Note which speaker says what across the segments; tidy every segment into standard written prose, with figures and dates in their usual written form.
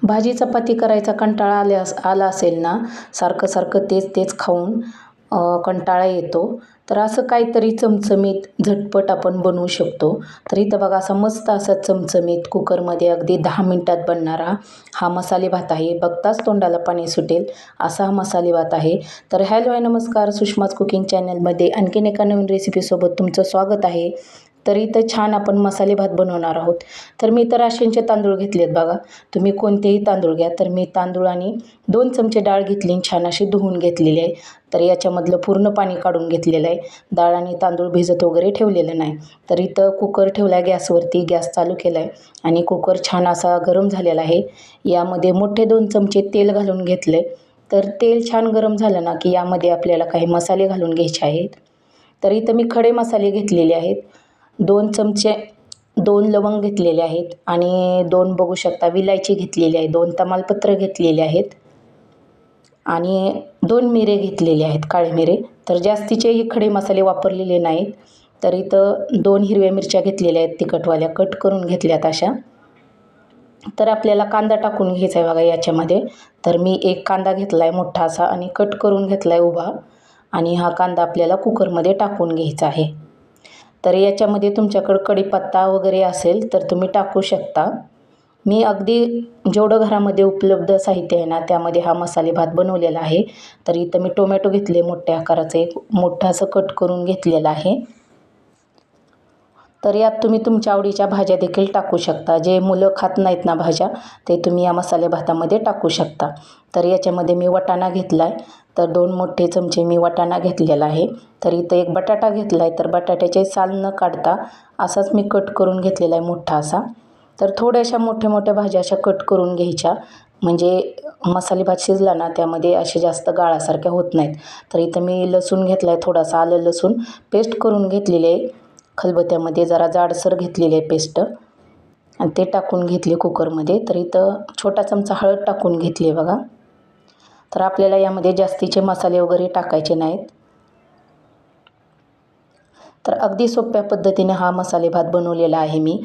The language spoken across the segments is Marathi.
Speaker 1: भाजी चपाती करायचा कंटाळा आला असेल ना, सारखं सारखं तेच तेच खाऊन कंटाळा येतो. तर असं काहीतरी चमचमीत झटपट आपण बनवू शकतो. तर इथं बघा असा मस्त असा चमचमीत कुकरमध्ये अगदी 10 मिनिटात बनणारा हा मसाले भात आहे. बघताच तोंडाला पाणी सुटेल असा हा मसाले भात आहे. तर हॅलो आहे, नमस्कार. सुषमाज कुकिंग चॅनलमध्ये आणखीन एका नवीन रेसिपीसोबत तुमचं स्वागत आहे. तर इथं छान आपण मसाले भात बनवणार आहोत. तर मी तर राशनचे तांदूळ घेतलेत बघा. तुम्ही कोणतेही तांदूळ घ्या. तर मी तांदूळ आणि 2 चमचे डाळ घेतली आणि छान अशी धुवून घेतलेली आहे. तर याच्यामधलं पूर्ण पाणी काढून घेतलेलं आहे. डाळ आणि तांदूळ भिजत वगैरे ठेवलेलं नाही. तर इथं कुकर ठेवला आहे गॅसवरती, गॅस चालू केला आहे आणि कुकर छान असा गरम झालेला आहे. यामध्ये मोठे 2 चमचे तेल घालून घेतले. तर तेल छान गरम झालं ना की यामध्ये आपल्याला काही मसाले घालून घ्यायचे आहेत. तर इथं मी खडे मसाले घेतलेले आहेत. 2 चमचे 2 लवंग घेतलेले आहेत आणि 2 बघू शकता विलायची घेतलेली आहे. 2 तमालपत्र घेतलेले आहेत आणि 2 मिरे घेतलेले आहेत, काळे मिरे. तर जास्तीचेही खडे मसाले वापरलेले नाहीत. तर इथं 2 हिरव्या मिरच्या घेतलेल्या आहेत तिखटवाल्या, कट करून घेतल्यात अशा. तर आपल्याला कांदा टाकून घ्यायचा आहे बघा याच्यामध्ये. तर मी एक कांदा घेतला आहे मोठा असा आणि कट करून घेतला आहे उभा आणि हा कांदा आपल्याला कुकरमध्ये टाकून घ्यायचा आहे. तर याच्यामध्ये तुमच्याकडं कढीपत्ता वगैरे असेल तर तुम्ही टाकू शकता. मी अगदी जेवढं घरामध्ये उपलब्ध साहित्य आहे ना त्यामध्ये हा मसाले भात बनवलेला आहे. तर इथं मी टोमॅटो घेतले मोठ्या आकाराचं, एक मोठं असं कट करून घेतलेलं आहे. तर यात तुम्ही तुमच्या आवडीच्या भाज्या देखील टाकू शकता. जे मुलं खात नाहीत ना भाज्या, ते तुम्ही या मसाले भातामध्ये टाकू शकता. तर याच्यामध्ये मी वाटाणा घेतला आहे. तर 2 मोठे चमचे मी वाटाणा घेतलेला आहे. तर इथं एक बटाटा घेतला आहे. तर बटाट्याचे साल न काढता असाच मी कट करून घेतलेला आहे मोठा असा. तर थोड्याशा मोठ्या मोठ्या भाज्या अशा कट करून घ्यायच्या, म्हणजे मसाले भात शिजला ना त्यामध्ये असे जास्त गाळासारख्या होत नाहीत. तर इथं मी लसूण घेतला आहे, थोडासा आलं लसूण पेस्ट करून घेतलेली आहे. खलबत्त्यामध्ये जरा जाडसर घेतलेली आहे पेस्ट आणि ते टाकून घेतले कुकरमध्ये. तर इथं छोटा चमचा हळद टाकून घेतली आहे बघा. तर आपल्याला यामध्ये जास्तीचे मसाले वगैरे टाकायचे नाहीत. तर अगदी सोप्या पद्धतीने हा मसाले भात बनवलेला आहे मी.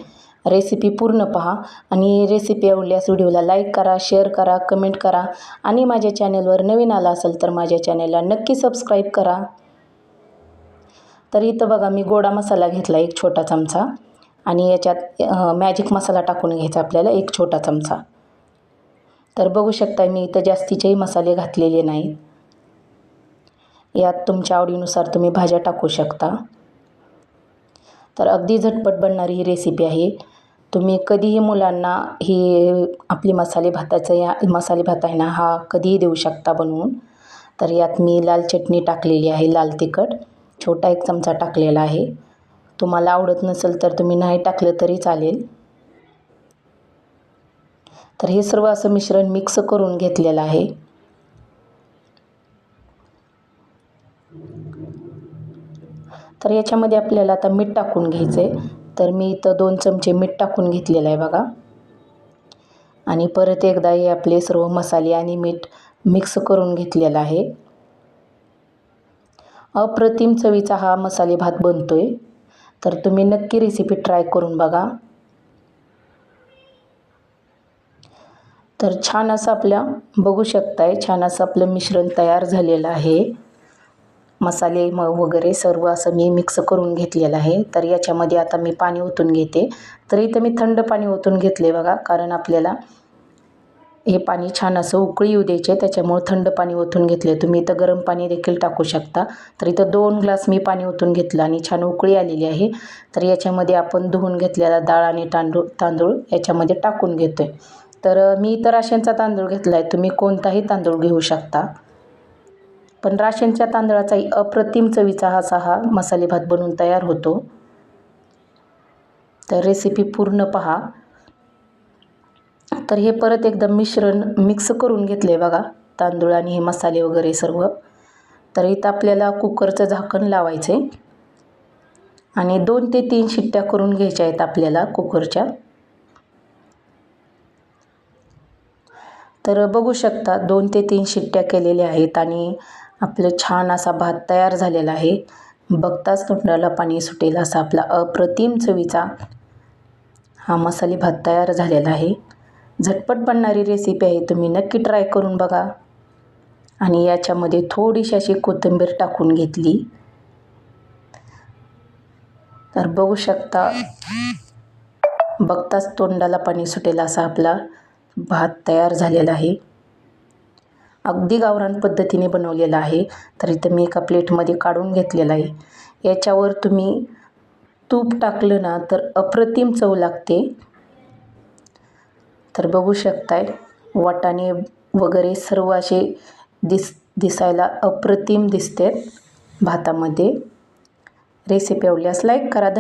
Speaker 1: रेसिपी पूर्ण पहा आणि रेसिपी आवडल्यास व्हिडिओला लाईक करा, शेअर करा, कमेंट करा आणि माझ्या चॅनलवर नवीन आला असेल तर माझ्या चॅनलला नक्की सबस्क्राईब करा. तर इथं बघा मी गोडा मसाला घेतला एक छोटा चमचा आणि याच्यात मॅजिक मसाला टाकून घ्यायचा आपल्याला एक छोटा चमचा. तर बघू शकता मी इथं जास्तीचेही मसाले घातलेले नाहीत. यात तुमच्या आवडीनुसार तुम्ही भाज्या टाकू शकता. तर अगदी झटपट बनणारी ही रेसिपी आहे. तुम्ही कधीही मुलांना ही आपली मसाले भात आहे ना हा कधीही देऊ शकता बनवून. तर यात मी लाल चटणी टाकलेली आहे, लाल तिखट छोटा 1 चमचा टाकलेला आहे. तुम्हाला आवडत नसेल तर तुम्ही नाही टाकलं तरी चालेल. तर हे सर्व असं मिश्रण मिक्स करून घेतलेलं आहे. तर याच्यामध्ये आपल्याला आता मीठ टाकून घ्यायचं आहे. तर मी इथं 2 चमचे मीठ टाकून घेतलेलं आहे बघा आणि परत एकदा हे आपले सर्व मसाले आणि मीठ मिक्स करून घेतलेलं आहे. अप्रतिम चवीचा हा मसाले भात बनतोय. तर तुम्ही नक्की रेसिपी ट्राय करून बघा. तर छान असं आपलं बघू शकताय, छान असं आपलं मिश्रण तयार झालेलं आहे. मसाले वगैरे सर्व असं मी मिक्स करून घेतलेलं आहे. तर याच्यामध्ये आता मी पाणी ओतून घेते. तर इथं मी थंड पाणी ओतून घेतले बघा, कारण आपल्याला हे पाणी छान असं उकळी येऊ द्यायचे, त्याच्यामुळे थंड पाणी ओतून घेतले. तुम्ही इथं गरम पाणी देखील टाकू शकता. तर इथं 2 ग्लास मी पाणी ओतून घेतलं आणि छान उकळी आलेली आहे. तर याच्यामध्ये आपण धुवून घेतलेला डाळ आणि तांदूळ याच्यामध्ये टाकून घेतोय. तर मी इथं राशनचा तांदूळ घेतला आहे. तुम्ही कोणताही तांदूळ घेऊ शकता, पण राशनच्या तांदळाचाही अप्रतिम चवीचा हा मसाले भात बनवून तयार होतो. तर रेसिपी पूर्ण पहा. तर हे परत एकदा मिश्रण मिक्स करून घेतले बघा, तांदूळ आणि हे मसाले वगैरे सर्व. तर इथं आपल्याला कुकरचं झाकण लावायचं आहे आणि 2 ते 3 शिट्ट्या करून घ्यायच्या आहेत आपल्याला कुकरच्या. तर बघू शकता 2 ते 3 शिट्ट्या केलेल्या आहेत आणि आपलं छान असा भात तयार झालेला आहे. बघताच तोंडाला पाणी सुटेल असा आपला अप्रतिम चवीचा हा मसाले भात तयार झालेला आहे. झटपट बनणारी रेसिपी आहे, तुम्ही नक्की ट्राय करून बघा. आणि याच्यामध्ये थोडीशी अशी कोथिंबीर टाकून घेतली. तर बघू शकता, बघताच तोंडाला पाणी सुटेल असा आपला भात तयार झालेला आहे. अगदी गावरान पद्धतीने बनवलेला आहे. तर इथं मी एका प्लेटमध्ये काढून घेतलेला आहे. याच्यावर तुम्ही तूप टाकलं ना तर अप्रतिम चव लागते. तर बघू शकताय, वाटाणे वगैरे सर्व असे दिसायला अप्रतिम दिसते भातामध्ये. रेसिपी आवडल्यास लाईक करा.